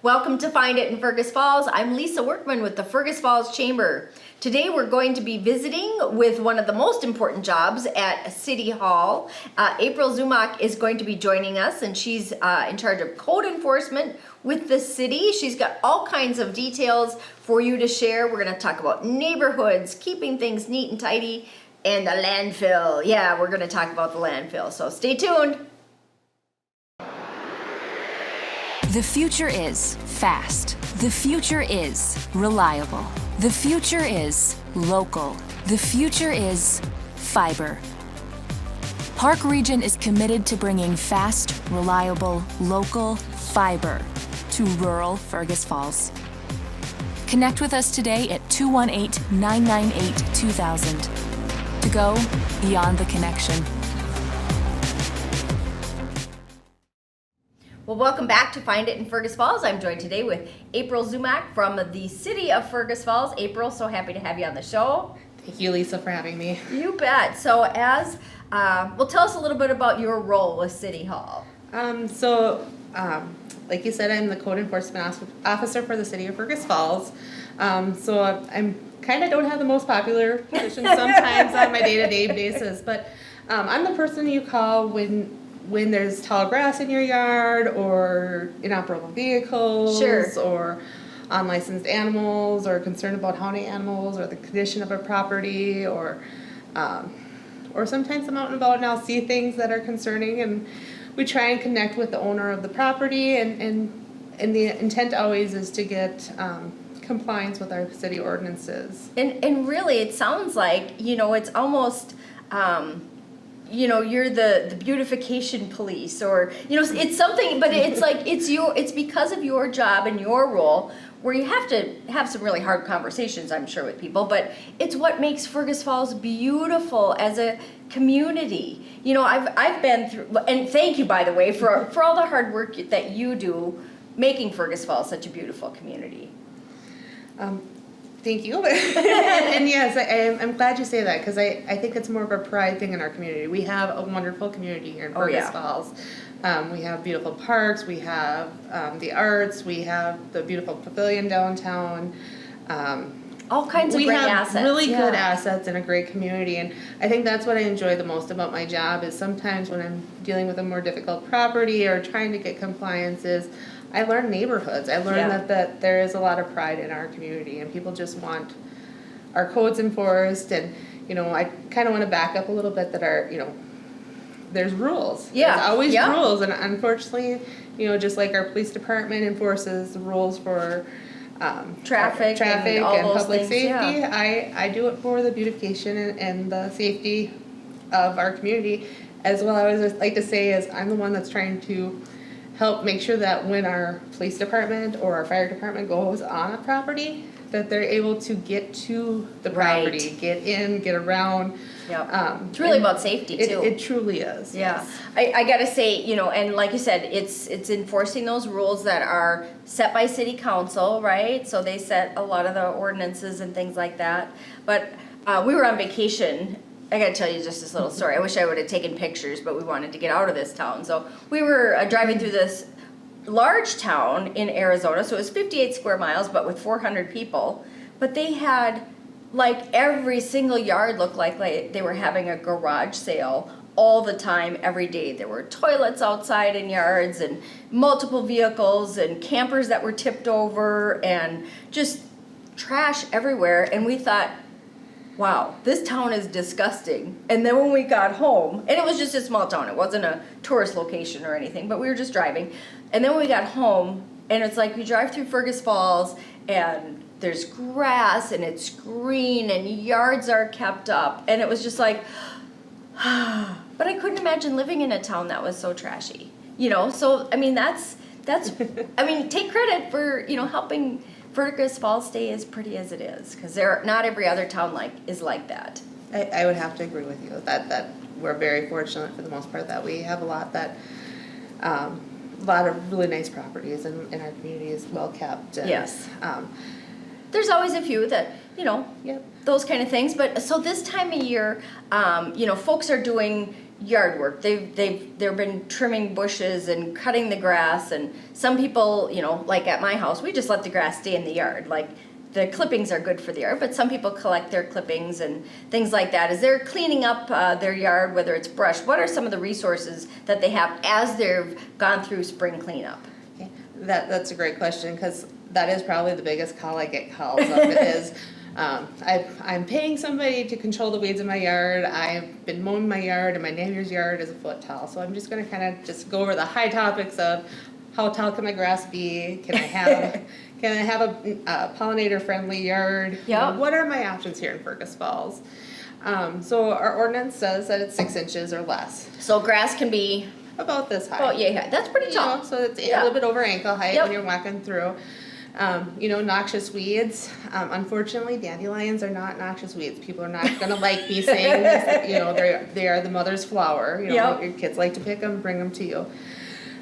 Welcome to Find It in Fergus Falls. I'm Lisa Workman with the Fergus Falls Chamber. Today we're going to be visiting with one of the most important jobs at City Hall. April Zumach is going to be joining us, and she's in charge of code enforcement with the city. She's got all kinds of details for you to share. We're going to talk about neighborhoods, keeping things neat and tidy, and the landfill. Yeah, we're going to talk about the landfill, so stay tuned. The future is fast. The future is reliable. The future is local. The future is fiber. Park Region is committed to bringing fast, reliable, local fiber to rural Fergus Falls. Connect with us today at 218-998-2000 to go beyond the connection. Well, welcome back to Find It in Fergus Falls. I'm joined today with April Zumach from the city of Fergus Falls. April, so happy to have you on the show. Thank you, Lisa, for having me. You bet. So well, tell us a little bit about your role with City Hall. Like you said, I'm the code enforcement officer for the city of Fergus Falls. So I'm kind of don't have the most popular position sometimes on my day-to-day basis, but I'm the person you call when there's tall grass in your yard or inoperable vehicles. Sure. Or unlicensed animals, or concerned about haunting animals, or the condition of a property, or sometimes I'm out and about and I'll see things that are concerning, and we try and connect with the owner of the property, and the intent always is to get compliance with our city ordinances. And really, it sounds like, it's almost, you're the beautification police, or, it's something, but it's like, it's because of your job and your role where you have to have some really hard conversations, I'm sure, with people, but it's what makes Fergus Falls beautiful as a community. I've been through, and thank you, by the way, for all the hard work that you do making Fergus Falls such a beautiful community. Thank you. And yes, I'm glad you say that, because I think it's more of a pride thing in our community. We have a wonderful community here in Fergus Falls. We have beautiful parks, we have the arts, we have the beautiful pavilion downtown. All kinds of great assets. We have really good assets and a great community, and I think that's what I enjoy the most about my job, is sometimes when I'm dealing with a more difficult property or trying to get compliance, is I learn neighborhoods. I learn that there is a lot of pride in our community, and people just want our codes enforced, and I kind of want to back up a little bit that there's rules. Yeah. There's always rules, and unfortunately, just like our police department enforces the rules for traffic and public things, safety, I do it for the beautification and the safety of our community, as well. I always like to say is I'm the one that's trying to help make sure that when our police department or our fire department goes on a property, that they're able to get to the property, get in, get around. Yep. It's really about safety too. It truly is. Yeah. Yes. I gotta say, and like you said, it's enforcing those rules that are set by city council, right? So they set a lot of the ordinances and things like that. But we were on vacation. I gotta tell you just this little story. I wish I would have taken pictures, but we wanted to get out of this town. So we were driving through this large town in Arizona. So it was 58 square miles, but with 400 people. But they had, like, every single yard looked like they were having a garage sale all the time, every day. There were toilets outside in yards, and multiple vehicles, and campers that were tipped over, and just trash everywhere. And we thought, wow, this town is disgusting. And then when we got home, and it was just a small town, it wasn't a tourist location or anything, but we were just driving. And then when we got home, and it's like we drive through Fergus Falls, and there's grass, and it's green, and yards are kept up. And it was just like, but I couldn't imagine living in a town that was so trashy. So, I mean, that's take credit for, helping Fergus Falls stay as pretty as it is, because not every other town is like that. I would have to agree with you that we're very fortunate for the most part that we have a lot of really nice properties, and our community is well kept. And, yes. There's always a few that those kind of things. But so this time of year, folks are doing yard work. They've been trimming bushes and cutting the grass, and some people, you know, like at my house, we just let the grass stay in the yard. Like, the clippings are good for the yard, but some people collect their clippings and things like that. As they're cleaning up their yard, whether it's brush, what are some of the resources that they have as they've gone through spring cleanup? Okay. That's a great question, because that is probably the biggest call I get calls of it is, I'm paying somebody to control the weeds in my yard. I've been mowing my yard, and my neighbor's yard is a foot tall. So I'm just going to kind of just go over the high topics of how tall can my grass be? Can I have a pollinator-friendly yard? Yeah. What are my options here in Fergus Falls? So our ordinance says that it's 6 inches or less. So grass can be, About this high. oh yeah, that's pretty You know, tall. so it's Yeah. a little bit over ankle height Yep. when you're walking through. Noxious weeds. Unfortunately, dandelions are not noxious weeds. People are not gonna like me saying this. You know, they are the mother's flower. You know, Yep. your kids like to pick them, bring them to you.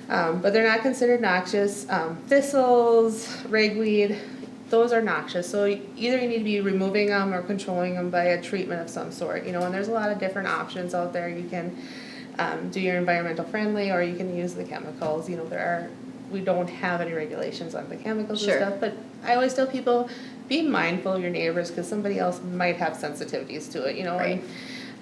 But they're not considered noxious. Thistles, ragweed, those are noxious. So either you need to be removing them or controlling them by a treatment of some sort. You know, and there's a lot of different options out there. You can do your environmental friendly, or you can use the chemicals. You know, we don't have any regulations on the chemicals Sure. and stuff, but I always tell people, be mindful of your neighbors, because somebody else might have sensitivities to it, you know. Right. And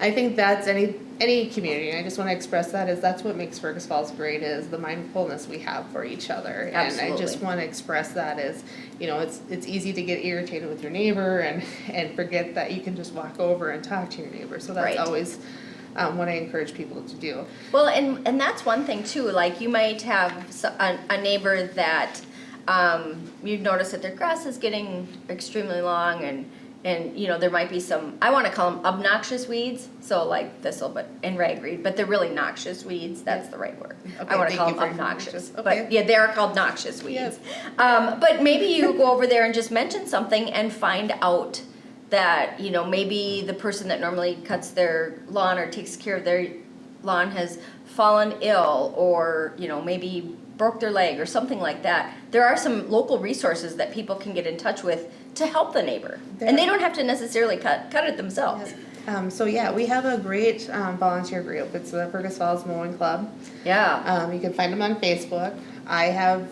I think that's any community, and I just want to express that's what makes Fergus Falls great, is the mindfulness we have for each other. And I Absolutely. just want to express that as, you know, it's easy to get irritated with your neighbor and forget that you can just walk over and talk to your neighbor. So that's Right. always what I encourage people to do. Well, and that's one thing too, like you might have a neighbor that, you've noticed that their grass is getting extremely long, and you know, there might be some, I wanna call them obnoxious weeds, so like thistle and ragweed, but they're really noxious weeds, that's the right word. Okay, I wanna thank call you them for obnoxious, obnoxious. Okay. but yeah, they're called noxious weeds. Yes. But maybe you go over there and just mention something and find out that, you know, maybe the person that normally cuts their lawn or takes care of their lawn has fallen ill, or, you know, maybe broke their leg or something like that. There are some local resources that people can get in touch with to help the neighbor. And they don't have to necessarily cut it themselves. So yeah, we have a great volunteer group. It's the Fergus Falls Mowing Club. Yeah. You can find them on Facebook. I have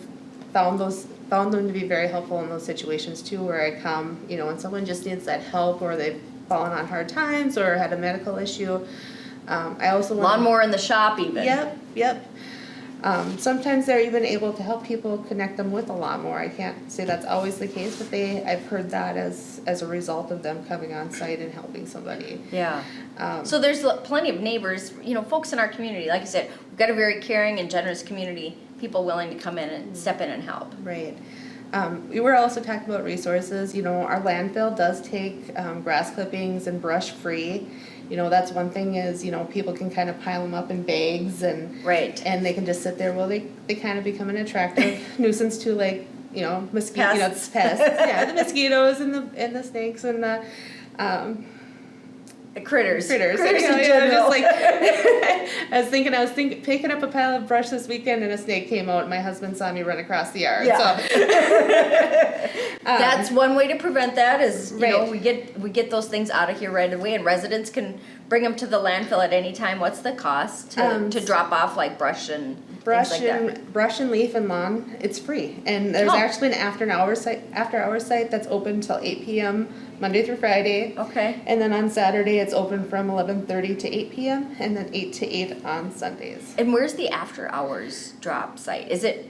found them to be very helpful in those situations too, where I come, you know, when someone just needs that help, or they've fallen on hard times or had a medical issue. I also Lawnmower in the shop even. Yep. Sometimes they're even able to help people connect them with a lawnmower. I can't say that's always the case, but I've heard that as a result of them coming on site and helping somebody. Yeah. So there's plenty of neighbors, you know, folks in our community. Like I said, we've got a very caring and generous community, people willing to come in and step in and help. Right. We were also talking about resources. You know, our landfill does take grass clippings and brush free. You know, that's one thing is, you know, people can kind of pile them up in bags and Right. and they can just sit there. Well, they kind of become an attractive nuisance to, like, you know, mosquitoes, pests. Yeah, the mosquitoes and the snakes and the Critters. critters. Critters You know, in yeah, general. just like I was thinking picking up a pile of brush this weekend, and a snake came out, and my husband saw me run across the yard. Yeah. So That's one way to prevent that is, you know, Right. we get those things out of here right away, and residents can bring them to the landfill at any time. What's the cost to drop off like brush and things like that? brush and leaf and lawn, it's free. And there's Oh. actually an after hours site that's open until 8 p.m. Monday through Friday. Okay. And then on Saturday it's open from 11:30 to 8 p.m. and then 8 to 8 on Sundays. And where's the after hours drop site? Is it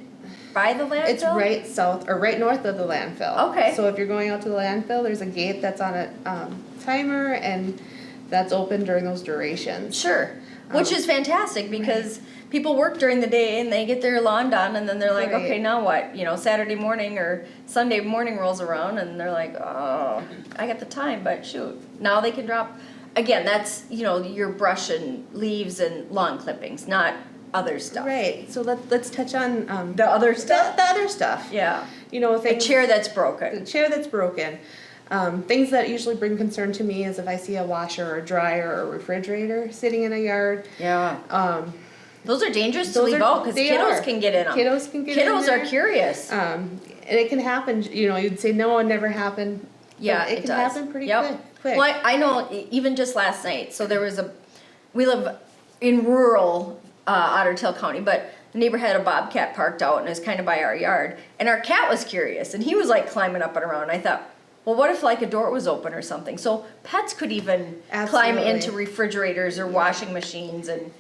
by the landfill? It's right south or right north of the landfill. Okay. So if you're going out to the landfill, there's a gate that's on a timer, and that's open during those durations. Sure. Which is fantastic because people work during the day and they get their lawn done and then they're like, Right. okay, now what? You know, Saturday morning or Sunday morning rolls around and they're like, oh, I got the time, but shoot. Now they can drop, again, that's, you know, your brush and leaves and lawn clippings, not other stuff. Right. So let's touch on The other stuff? The other stuff. Yeah. You know, A things. chair that's The broken. chair that's broken. Things that usually bring concern to me is if I see a washer or a dryer or a refrigerator sitting in a yard. Yeah. Those are dangerous to Those leave are- out because they kiddos are. can get in them. Kiddos can get in Kiddos there. are curious. And it can happen. You know, you'd say no, it never happened. but Yeah, it can does. happen pretty Yep. quick. Well, I know even just last night. So there was we live in rural Otter Tail County, but the neighbor had a bobcat parked out and it was kind of by our yard, and our cat was curious, and he was like climbing up and around. I thought, well, what if like a door was open or something? So pets could even climb Absolutely. into refrigerators or washing machines, and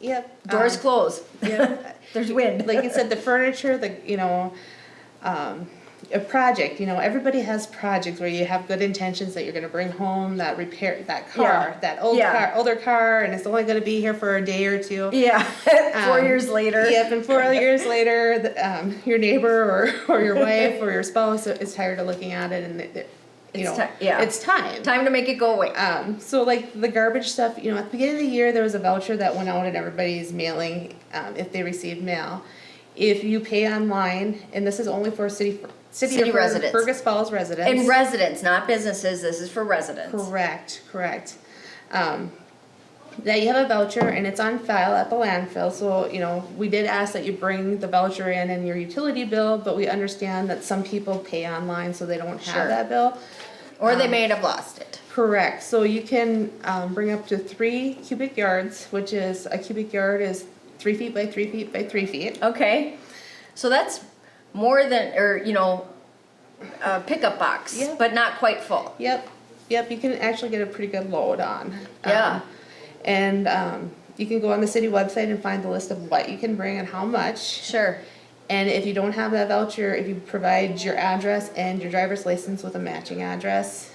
Yep. doors close. Yep. There's wind. Like you said, the furniture, a project, everybody has projects where you have good intentions that you're gonna bring home, that repair, that car, Yeah. that Yeah. older car, and it's only gonna be here for a day or two. Yeah, 4 years later. Yep, and 4 years later, your neighbor or your wife or your spouse is tired of looking at it, and it's time. Time to make it go away. So like the garbage stuff, at the beginning of the year, there was a voucher that went out in everybody's mailing, if they received mail. If you pay online, and this is only for city City residents. Fergus Falls residents. And residents, not businesses, this is for residents. Correct. That you have a voucher and it's on file at the landfill, so, we did ask that you bring the voucher in and your utility bill, but we understand that some people pay online, so they don't Sure. have that bill. Or they may have lost it. Correct, so you can, bring up to 3 cubic yards, which is, a cubic yard is 3 feet by 3 feet by 3 feet. Okay, so that's more than, a pickup box, Yeah. but not quite full. Yep, you can actually get a pretty good load on. Yeah. And you can go on the city website and find the list of what you can bring and how much. Sure. And if you don't have that voucher, if you provide your address and your driver's license with a matching address,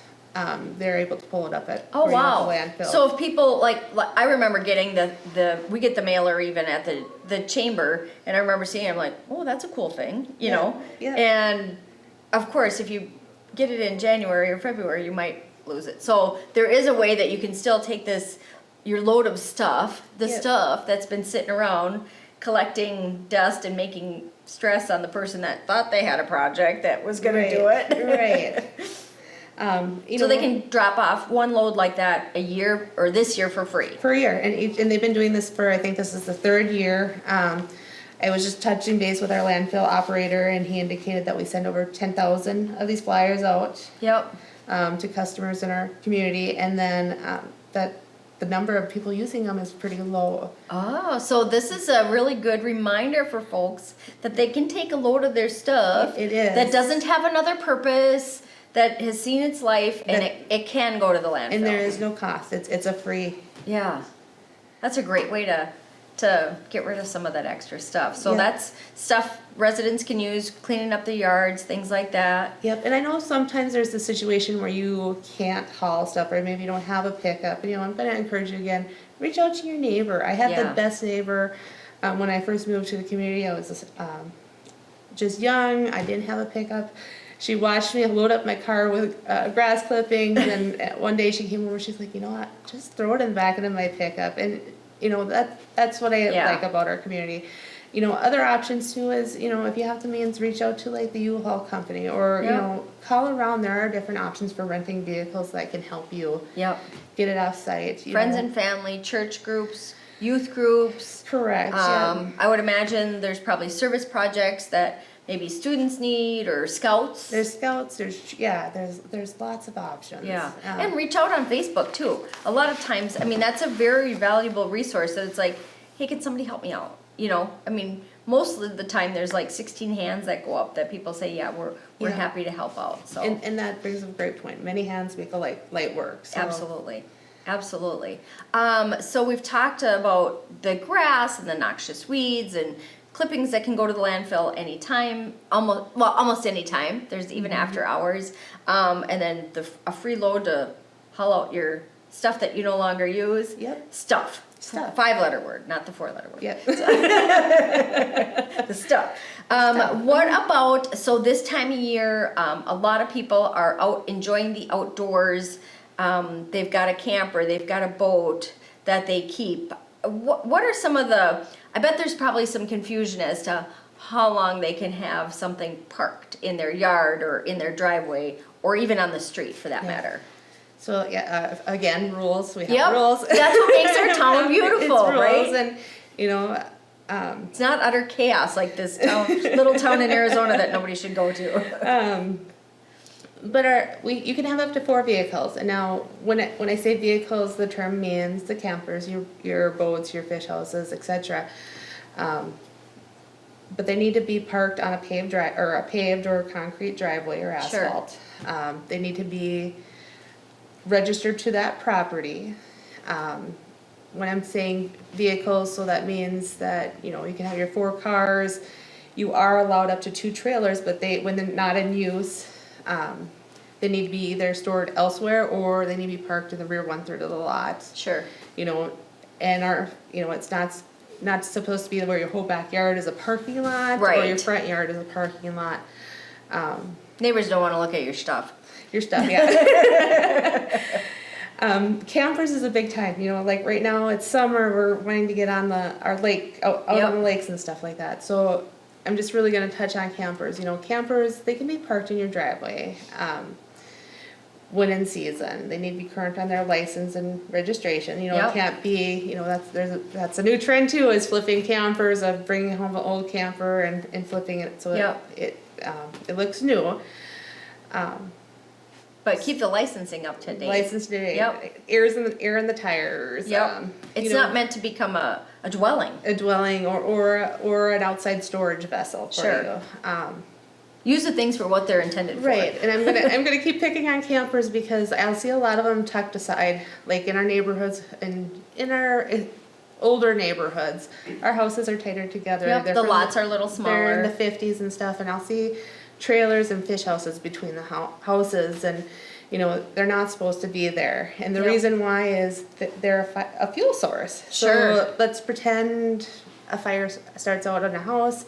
they're able to pull it up at Oh, for you at wow. the landfill. So if people, like I remember getting we get the mailer even at the chamber, and I remember seeing it, I'm like, oh, that's a cool thing, you know? yeah. And of course, if you get it in January or February, you might lose it. So there is a way that you can still take your load of stuff, Yep. stuff that's been sitting around collecting dust and making stress on the person that thought they had a project that was gonna do it. Right. So they can drop off one load like that a year or this year for free. Per year, and they've been doing this for, I think this is the 3rd year. I was just touching base with our landfill operator, and he indicated that we send over 10,000 of these flyers out Yep. to customers in our community, and then that the number of people using them is pretty low. Oh, so this is a really good reminder for folks that they can take a load of their stuff. It is. That doesn't have another purpose, that has seen its life, and it can go to the landfill. And there is no cost. It's a free. Yeah. That's a great way to get rid of some of that extra stuff. So Yeah. that's stuff residents can use, cleaning up the yards, things like that. Yep, and I know sometimes there's a situation where you can't haul stuff, or maybe you don't have a pickup. And, I'm going to encourage you again, reach out to your neighbor. I had Yeah. the best neighbor when I first moved to the community. I was just young. I didn't have a pickup. She watched me load up my car with grass clippings, and one day she came over. She's like, you know what? Just throw it in the back of my pickup, and that's what I Yeah. like about our community. Other options too is, if you have the means, reach out to like the U-Haul company, or Yeah. call around. There are different options for renting vehicles that can help you Yep. get it off site. Friends and family, church groups, youth groups. Correct. Yeah. I would imagine there's probably service projects that maybe students need, or scouts. There's scouts. There's lots of options. Yeah, and reach out on Facebook too. A lot of times, that's a very valuable resource that it's like, hey, can somebody help me out? Most of the time there's like 16 hands that go up that people say, yeah, we're Yeah. happy to help out, so. And that brings up a great point. Many hands make a light work. So. Absolutely. So we've talked about the grass and the noxious weeds and clippings that can go to the landfill anytime, almost anytime. There's even after hours. And then a free load to haul out your stuff that you no longer use. Yep. Stuff. 5-letter word, not the 4-letter word. Yep. The stuff. What about, so this time of year, a lot of people are out enjoying the outdoors. They've got a camper, they've got a boat that they keep. What are some of I bet there's probably some confusion as to how long they can have something parked in their yard or in their driveway, or even on the street for that matter. So again, rules. We have rules. That's what makes our town beautiful, it's rules, right? And it's not utter chaos like this little town in Arizona that nobody should go to. you can have up to 4 vehicles, and now when I say vehicles, the term means the campers, your boats, your fish houses, etc. But they need to be parked on a paved or concrete driveway or Sure. asphalt. They need to be registered to that property. When I'm saying vehicles, so that means that, you can have your 4 cars. You are allowed up to 2 trailers, but when they're not in use, they need to be either stored elsewhere or they need to be parked in the rear 1/3 of the lot. Sure. And it's not supposed to be where your whole backyard is a parking lot. Or Right. your front yard is a parking lot. Neighbors don't want to look at your stuff. Your stuff, yeah. Campers is a big time, like right now it's summer, we're wanting to get on our lake, out Yep. on the lakes and stuff like that. So I'm just really gonna touch on campers. Campers, they can be parked in your driveway, when in season. They need to be current on their license and registration. It Yep. can't be, that's a new trend too, is flipping campers, of bringing home an old camper and flipping it so Yep. it looks new. But keep the licensing up to date. License today. Yep. Air in the tires. Yep. It's not meant to become a dwelling. a dwelling or an outside storage vessel for Sure. you. Use the things for what they're intended for. Right, and I'm gonna keep picking on campers because I'll see a lot of them tucked aside, like in our neighborhoods and in our older neighborhoods. Our houses are tighter together. Yep, They're the from lots are a little They're in the smaller. 50s and stuff, and I'll see trailers and fish houses between the houses, and they're not supposed to be there. And the Yep. reason why is that they're a fuel source. Sure. So let's pretend a fire starts out in a house.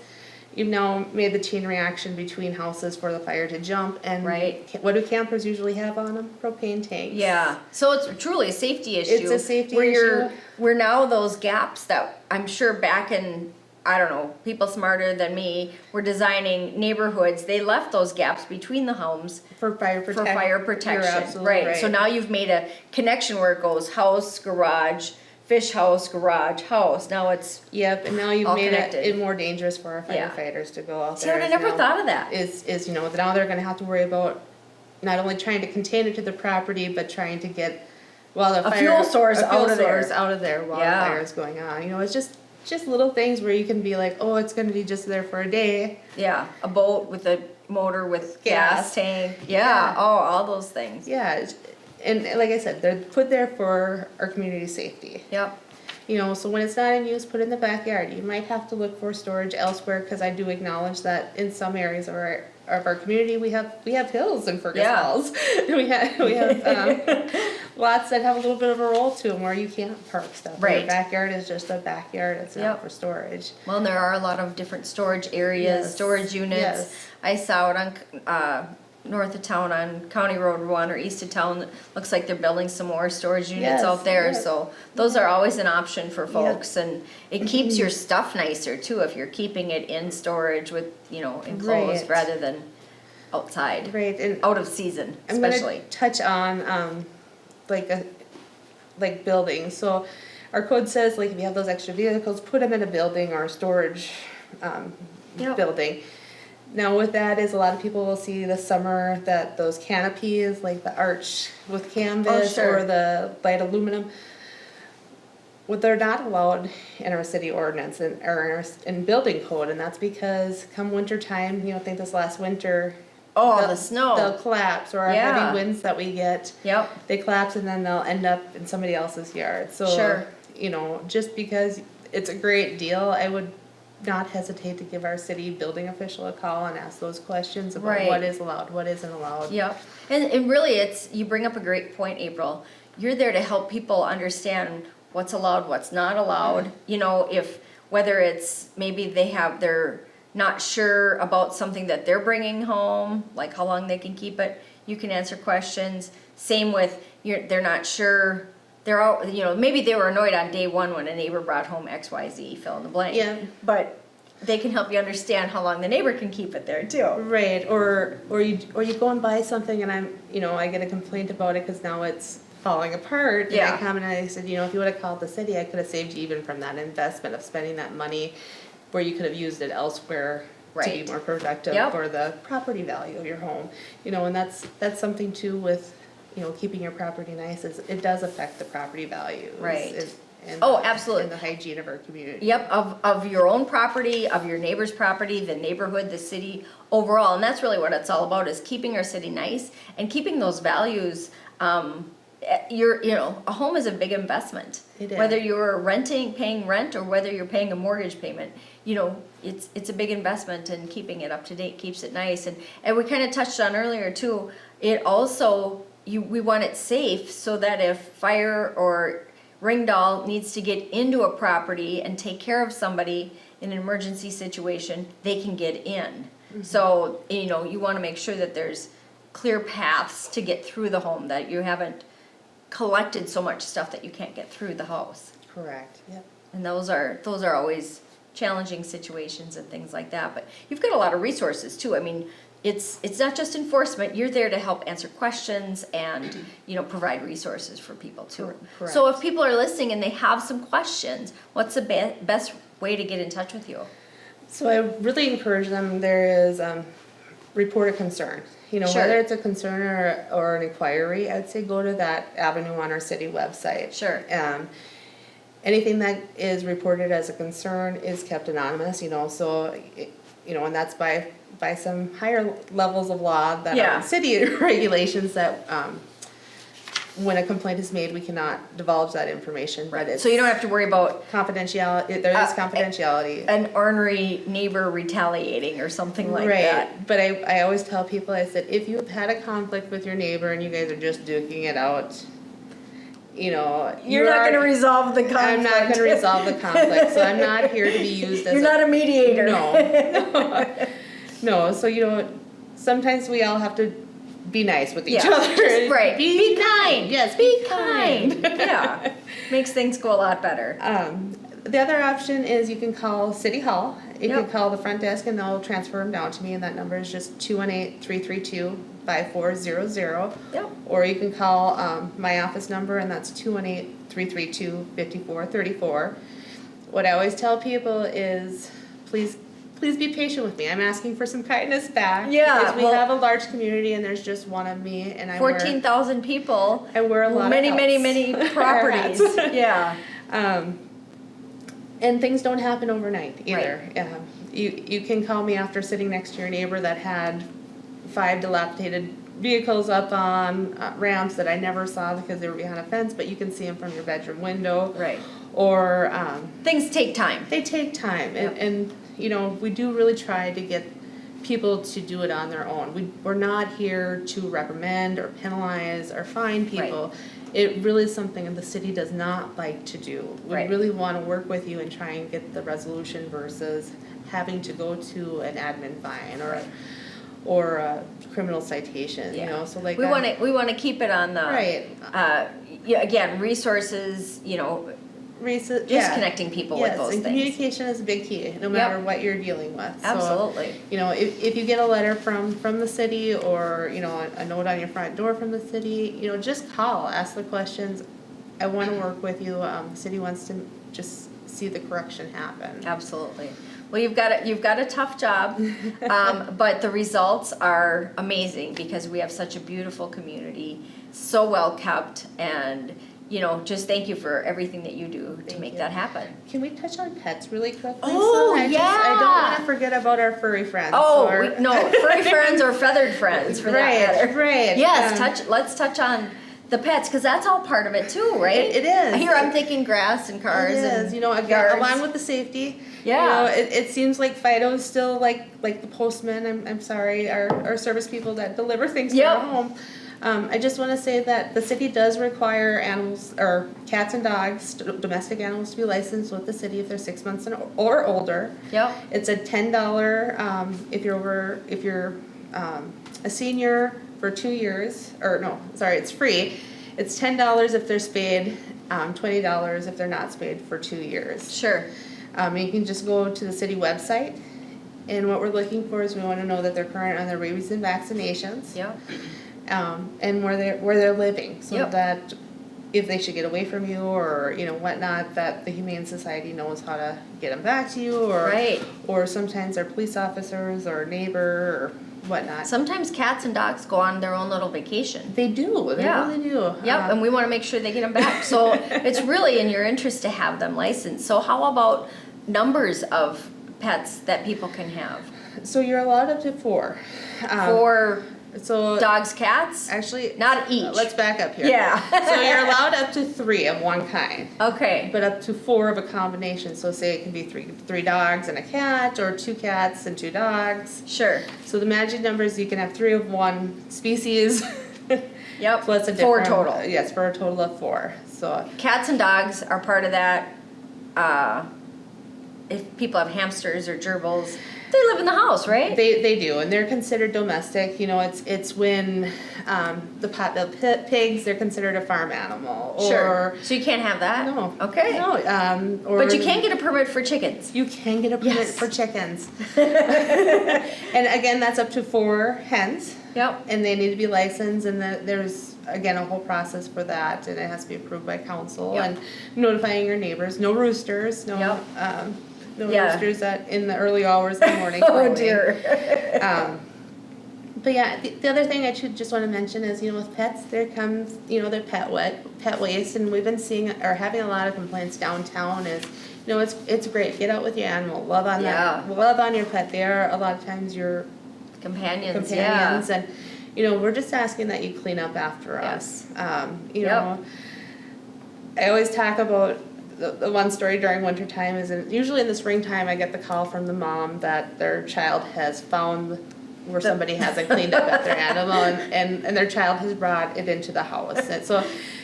You've now made the chain reaction between houses for the fire to jump, and Right. what do campers usually have on them? Propane tanks. Yeah. So it's truly a safety issue. It's a safety where issue. Where now those gaps that I'm sure back in, I don't know, people smarter than me were designing neighborhoods, they left those gaps between the homes For fire for protection. fire You're protection. absolutely right. So now you've made a connection where it goes house, garage, fish house, garage, house. Now it's, Yep, and now you've all made connected. it more dangerous for our Yeah. firefighters to go out see, there. I never now. thought of that. Is now they're gonna have to worry about not only trying to contain it to the property, but trying to get, A fuel source out of there. out of there while Yeah. the fire is going on. It's just little things where you can be like, oh, it's gonna be just there for a day. Yeah, a boat with a motor with gas Gas. tank. Yeah. Yeah, oh, all those things. Yeah, and like I said, they're put there for our community safety. Yep. So when it's not in use, put it in the backyard. You might have to look for storage elsewhere, because I do acknowledge that in some areas of our community, we have hills in Fergus Yeah. Falls. we have lots that have a little bit of a roll to them where you can't park stuff. Right. Your backyard is just a backyard. It's not Yep. for storage. Well, and there are a lot of different storage areas, Yes. storage units. Yes. I saw it on north of town on County Road 1 or east of town. Looks like they're building some more storage units Yes, out there. yes. So those are always an option for folks, and it keeps your stuff nicer too if you're keeping it in storage with enclosed Right. rather than outside, Right, and out of season I'm especially. gonna touch on like buildings. So our code says, like, if you have those extra vehicles, put them in a building or a storage Yep. building. Now with that is, a lot of people will see this summer that those canopies, like the arch with canvas sure. or the light aluminum, what they're not allowed in our city ordinance or in building code, and that's because come winter time, I think this last winter, Oh, the snow. they'll collapse, or our Yeah. heavy winds that we get, Yep. they collapse and then they'll end up in somebody else's yard. So, Sure. Just because it's a great deal, I would not hesitate to give our city building official a call and ask those questions about Right. what is allowed, what isn't allowed. Yep. And really, you bring up a great point, April. You're there to help people understand what's allowed, what's not allowed. Whether it's maybe they're not sure about something that they're bringing home, like how long they can keep it, you can answer questions. Same with, they're not sure, they're all, maybe they were annoyed on day one when a neighbor brought home XYZ, fill in the blank. Yeah. But they can help you understand how long the neighbor can keep it there too. Right, or you go and buy something and I get a complaint about it because now it's falling apart. And Yeah. I come and I said, if you would have called the city, I could have saved you even from that investment of spending that money where you could have used it elsewhere. be Right. more productive Yep. for the property value of your home. You know, and that's something too with, you know, keeping your property nice, is it does affect the property value. Right. Oh, absolutely. And the hygiene of our community. Yep, of your own property, of your neighbor's property, the neighborhood, the city overall. And that's really what it's all about, is keeping our city nice and keeping those values. You know, a home is a big investment. It is. Whether you're paying rent, or whether you're paying a mortgage payment, you know, it's a big investment, and keeping it up to date keeps it nice. And we kind of touched on earlier too, it also, we want it safe, so that if fire or Ringdahl needs to get into a property and take care of somebody in an emergency situation, they can get in. So, you know, you want to make sure that there's clear paths to get through the home, that you haven't collected so much stuff that you can't get through the house. Correct, yep. And those are always challenging situations and things like that. But you've got a lot of resources too. I mean, it's not just enforcement. You're there to help answer questions and, you know, provide resources for people too. Correct. So if people are listening and they have some questions, what's the best way to get in touch with you? So I really encourage them, there is, report a concern. You know, Sure. whether it's a concern or an inquiry, I'd say go to that avenue on our city website. Sure. Anything that is reported as a concern is kept anonymous, you know, so, you know, and that's by some higher levels of law that Yeah. are in city regulations that, when a complaint is made, we cannot divulge that information, but it's So you don't have to worry about confidentiality, there is confidentiality. an ornery neighbor retaliating or something like Right, that. but I always tell people, I said, if you've had a conflict with your neighbor and you guys are just duking it out, you know. You're not going to resolve the conflict. I'm not gonna resolve the conflict, so I'm not here to be used as You're not a mediator. No. No, so you know, sometimes we all have to be nice with each Yeah, other. just right. Be kind. Yes, Be kind. Yeah. Makes things go a lot better. The other option is you can call City Hall. You can Yep. call the front desk and they'll transfer them down to me, and that number is just 218-332-5400. Yep. Or you can call my office number, and that's 218-332-5434. What I always tell people is, please be patient with me. I'm asking for some kindness back. Yeah, Because we well- have a large community and there's just one of me, and I wear 14,000 people. a lot of many, many, hats. many properties. Yeah. And things don't happen overnight either. You can call me after sitting next to your neighbor that had 5 dilapidated vehicles up on ramps that I never saw because they were behind a fence, but you can see them from your bedroom window. Right. Or Things take time. they take time, Yep. and you know, we do really try to get people to do it on their own. We're not here to reprimand or penalize or fine people. It really is something that the city does not like to do. We Right. really want to work with you and try and get the resolution versus having to go to an admin fine or a criminal citation, you know, so like. we want to keep it on the, Right. Yeah, again, resources, you know, just connecting people with those and things. communication is a big key, no matter what you're dealing with. So, Absolutely. you know, if you get a letter from the city, or, you know, a note on your front door from the city, you know, just call, ask the questions. I want to work with you. The city wants to just see the correction happen. Absolutely. Well, you've got a tough job, but the results are amazing because we have such a beautiful community, so well kept, and you know, just thank you for everything that you do to make that happen. Can we touch on pets really quickly? Oh, I don't want yeah. to forget about our furry friends. No, furry friends or feathered friends for that matter. Right. Yes, let's touch on the pets, because that's all part of it too, right? It is. Here I'm thinking grass and cars It is, and you know, again, yards. along with the safety. Yeah. You know, it seems like Fido's still like the postman, I'm sorry, our service people that deliver things to Yep. our home. I just want to say that the city does require animals, or cats and dogs, domestic animals, to be licensed with the city if they're 6 months or older. Yep. It's a $10 if you're a senior for 2 years, or no, sorry, it's free. It's $10 if they're spayed, $20 if they're not spayed for 2 years. Sure. You can just go to the city website, and what we're looking for is we want to know that they're current on their rabies and vaccinations. Yep. And where they're living, so Yep. that if they should get away from you or, whatnot, that the Humane Society knows how to get them back to you, or Right. or sometimes our police officers or neighbor or whatnot. Sometimes cats and dogs go on their own little vacation. They do, they Yeah. really do. Yep, and we want to make sure they get them back. So it's really in your interest to have them licensed. So how about numbers of pets that people can have? So you're allowed up to 4. For So dogs, cats? actually, Not each. Let's back up here. Yeah. So you're allowed up to 3 of one kind, Okay. but up to 4 of a combination. So say it can be three dogs and a cat, or 2 cats and 2 dogs. Sure. So the magic number is you can have 3 of one species. Yep. So that's a 4 different, total. Yes, for a total of 4. So Cats and dogs are part of that. If people have hamsters or gerbils, they live in the house, right? they do, and they're considered domestic. It's when the pigs, they're considered a farm animal. Sure. So you can't have that? No. Okay. No. Or But you can get a permit for chickens. You can get a permit Yes. for chickens. And again, that's up to 4 hens. Yep. And they need to be licensed, and there's, again, a whole process for that, and it has to be approved by council, Yep. and notifying your neighbors. No roosters, no, Yep. no Yeah. roosters in the early hours of the morning. Oh crowing. dear. But yeah, the other thing I should just want to mention is, with pets, there comes, their pet waste, and we've been seeing, or having a lot of complaints downtown is, it's great, get out with your animal, love on Yeah. that, love on your pet. They are a lot of times your Companions, companions, yeah. and, we're just asking that you clean up after us. You Yep. know, I always talk about the one story during winter time is usually in the springtime I get the call from the mom that their child has found where somebody hasn't cleaned up at their animal, and their child has brought it into the house. And so,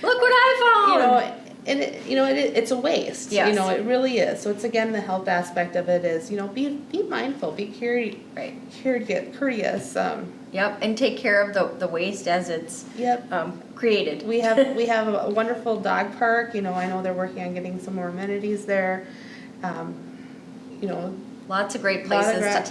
Look what I found! and it's a waste. Yes. It really is. So it's, again, the health aspect of it is, be mindful, be Right. courteous. Yep, and take care of the waste as it's Yep. created. We have a wonderful dog park. I know they're working on getting some more amenities there. Lots of great Lot of places to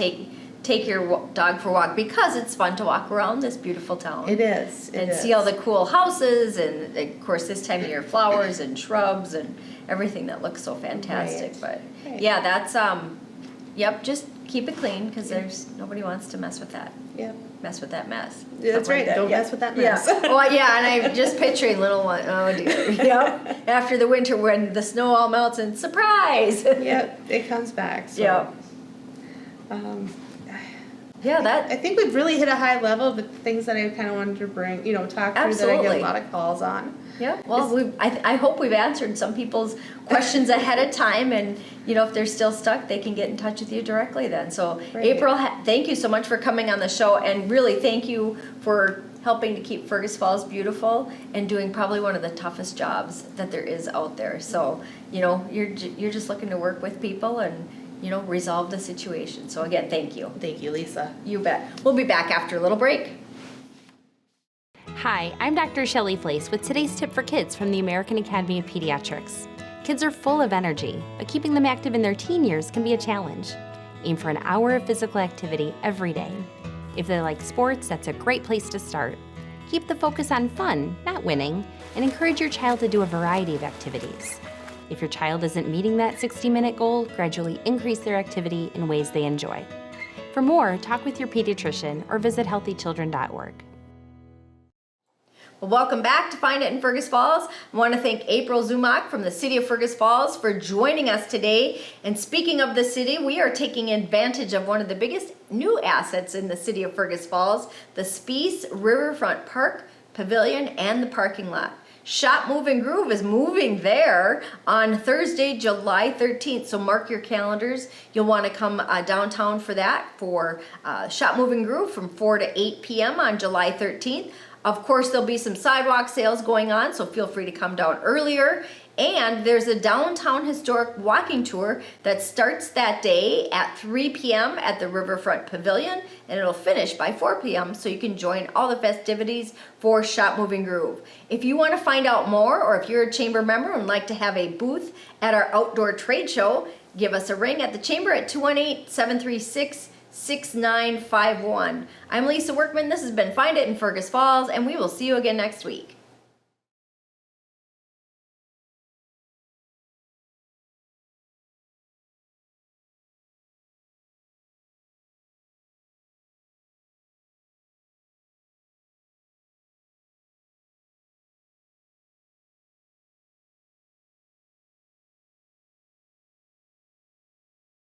take your dog for a walk, because it's fun to walk around this beautiful town. It is. And see all the cool houses, and of course this time of year flowers and shrubs and everything that looks so fantastic. Right. But Right. yeah, that's yep, just keep it clean, because there's nobody wants to mess with that. Yep. Mess with that mess. That's Something like right. that. Don't Yeah. mess with that mess. Yeah. Well, yeah, and I'm just picturing little one. Oh dear. Yep. After the winter, when the snow all melts, and surprise. Yep. It comes back. So, Yeah. Yeah, I that think we've really hit a high level of the things that I kind of wanted to bring, talk through, that I Absolutely. get a lot of calls on. yeah. Well, I hope we've answered some people's questions ahead of time, and if they're still stuck, they can get in touch with you directly then. So, Right. April, thank you so much for coming on the show, and really thank you for helping to keep Fergus Falls beautiful and doing probably one of the toughest jobs that there is out there. So, you're just looking to work with people and resolve the situation. So again, thank you. Thank you, Lisa. You bet. We'll be back after a little break. Hi, I'm Dr. Shelley Flace with today's tip for kids from the American Academy of Pediatrics. Kids are full of energy, but keeping them active in their teen years can be a challenge. Aim for an hour of physical activity every day. If they like sports, that's a great place to start. Keep the focus on fun, not winning, and encourage your child to do a variety of activities. If your child isn't meeting that 60-minute goal, gradually increase their activity in ways they enjoy. For more, talk with your pediatrician or visit healthychildren.org. Well, welcome back to Find It in Fergus Falls. I want to thank April Zumach from the City of Fergus Falls for joining us today. And speaking of the city, we are taking advantage of one of the biggest new assets in the City of Fergus Falls, the Speece Riverfront Park, Pavilion, and the parking lot. Shop, Move, and Groove is moving there on Thursday, July 13th. So mark your calendars. You'll want to come downtown for that, for Shop, Move, and Groove from 4 to 8 p.m. on July 13th. Of course, there'll be some sidewalk sales going on, so feel free to come down earlier. And there's a downtown historic walking tour that starts that day at 3 p.m. at the Riverfront Pavilion, and it'll finish by 4 p.m. so you can join all the festivities for Shop, Move, and Groove. If you want to find out more, or if you're a chamber member and would like to have a booth at our outdoor trade show, give us a ring at the chamber at 218-736-6951. I'm Lisa Workman. This has been Find It in Fergus Falls, and we will see you again next week.